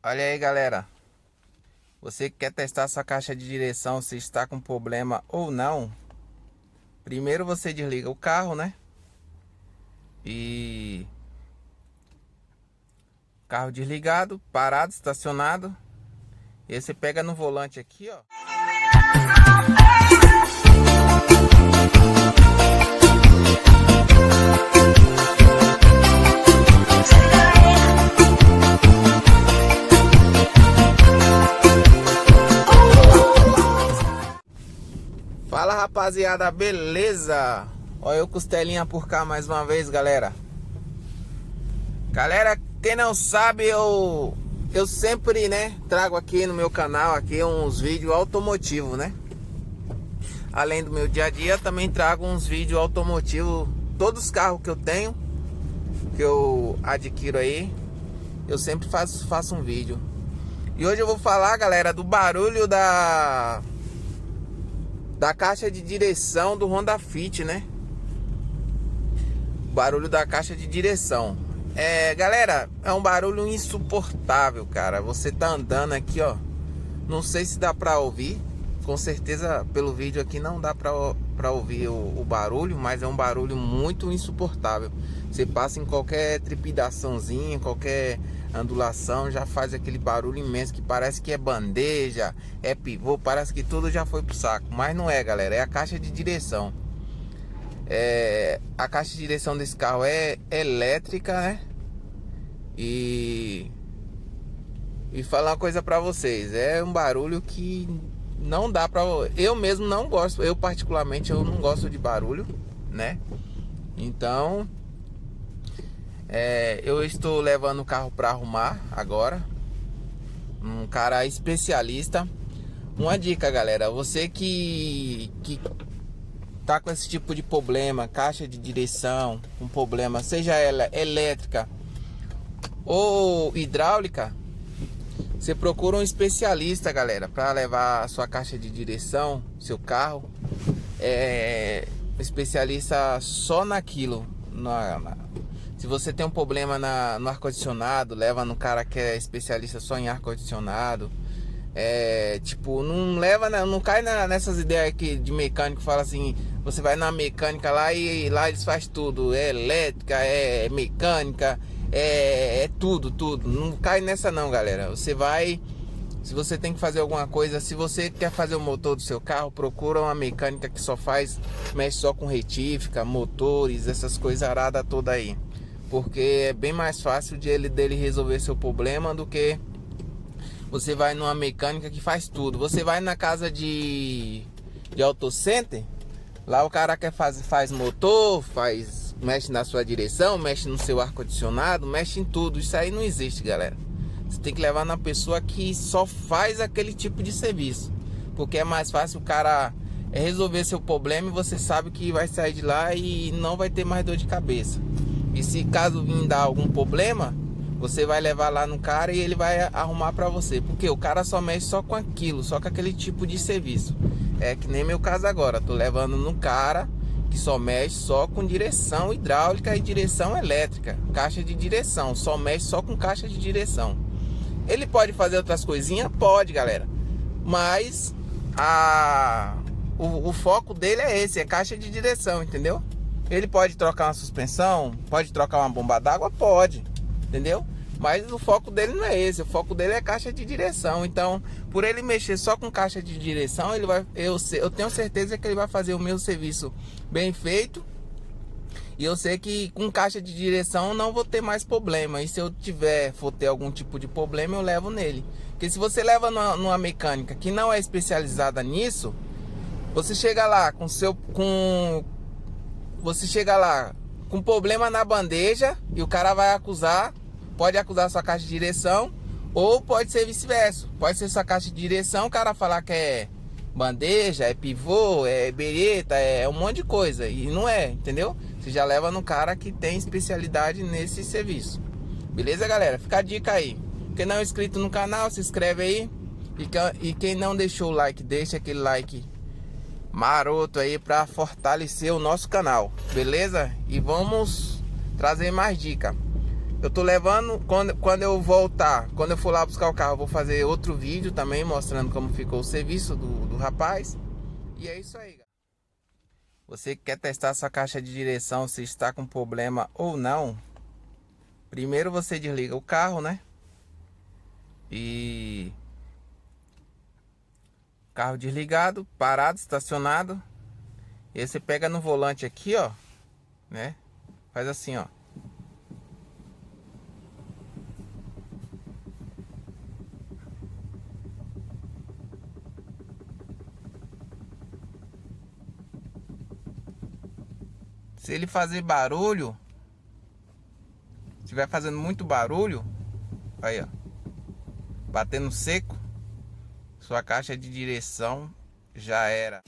Olha aí, galera. Você que quer testar sua caixa de direção, se está com problema ou não. Primeiro você desliga o carro, né? E carro desligado, parado, estacionado. E aí você pega no volante aqui, ó. Fala, rapaziada, beleza? Olha eu costelinha por cá mais uma vez, galera. Galera, quem não sabe, eu sempre, né, trago aqui no meu canal aqui uns vídeos automotivos, né? Além do meu dia a dia, também trago uns vídeos automotivos. Todos os carros que eu tenho, que eu adquiro aí, eu sempre faço um vídeo. E hoje eu vou falar, galera, do barulho da caixa de direção do Honda Fit, né? Barulho da caixa de direção. Galera, é um barulho insuportável, cara. Você tá andando aqui, ó. Não sei se dá pra ouvir. Com certeza, pelo vídeo aqui não dá pra ouvir o barulho, mas é um barulho muito insuportável. Você passa em qualquer trepidaçãozinha, qualquer ondulação, já faz aquele barulho imenso que parece que é bandeja, é pivô, parece que tudo já foi pro saco. Mas não é, galera, é a caixa de direção. A caixa de direção desse carro é elétrica, né? E falar uma coisa pra vocês, é um barulho que não dá pra... Eu mesmo não gosto, eu particularmente eu não gosto de barulho, né? Então eu estou levando o carro pra arrumar agora. Um cara especialista. Uma dica, galera, você que tá com esse tipo de problema, caixa de direção, um problema, seja ela elétrica ou hidráulica, você procura um especialista, galera, para levar a sua caixa de direção, seu carro. Especialista só naquilo. Se você tem um problema no ar-condicionado, leva no cara que é especialista só em ar-condicionado. Tipo, não leva, não cai nessas ideias aqui de mecânico. Fala assim, você vai na mecânica lá e lá eles fazem tudo. É elétrica, é mecânica, é tudo. Não cai nessa não, galera. Você vai, se você tem que fazer alguma coisa, se você quer fazer o motor do seu carro, procura uma mecânica que mexe só com retífica, motores, essas coisas aradas toda aí. Porque é bem mais fácil dele resolver seu problema do que você vai numa mecânica que faz tudo. Você vai na casa de auto center, lá o cara faz motor, mexe na sua direção, mexe no seu ar-condicionado, mexe em tudo. Isso aí não existe, galera. Você tem que levar na pessoa que só faz aquele tipo de serviço, porque é mais fácil o cara resolver seu problema e você sabe que vai sair de lá e não vai ter mais dor de cabeça. E se caso vir dar algum problema, você vai levar lá no cara e ele vai arrumar pra você. Porque o cara só mexe só com aquilo, só com aquele tipo de serviço. É que nem meu caso agora. Tô levando no cara que só mexe só com direção hidráulica e direção elétrica. Caixa de direção, só mexe só com caixa de direção. Ele pode fazer outras coisinhas? Pode, galera. Mas o foco dele é esse, é caixa de direção, entendeu? Ele pode trocar uma suspensão, pode trocar uma bomba d'água, pode, entendeu? Mas o foco dele não é esse, o foco dele é caixa de direção. Então, por ele mexer só com caixa de direção, eu tenho certeza que ele vai fazer o meu serviço bem feito. E eu sei que com caixa de direção não vou ter mais problema. E se eu for ter algum tipo de problema, eu levo nele. Porque se você leva numa mecânica que não é especializada nisso, você chega lá você chega lá com problema na bandeja e o cara vai pode acusar sua caixa de direção, ou pode ser vice-versa. Pode ser sua caixa de direção, o cara falar que é bandeja, é pivô, é bereta, é um monte de coisa. E não é, entendeu? Você já leva no cara que tem especialidade nesse serviço. Beleza, galera? Fica a dica aí. Quem não é inscrito no canal, se inscreve aí. E quem não deixou o like, deixa aquele like maroto aí para fortalecer o nosso canal. Beleza? E vamos trazer mais dicas. Eu tô levando, quando eu voltar, quando eu for lá buscar o carro, eu vou fazer outro vídeo também mostrando como ficou o serviço do rapaz. E é isso aí, galera. Você que quer testar sua caixa de direção, se está com problema ou não, primeiro você desliga o carro, né? E carro desligado, parado, estacionado. E aí você pega no volante aqui, ó, né? Faz assim, ó. Se ele fazer barulho, se estiver fazendo muito barulho, aí ó, batendo seco, sua caixa de direção já era.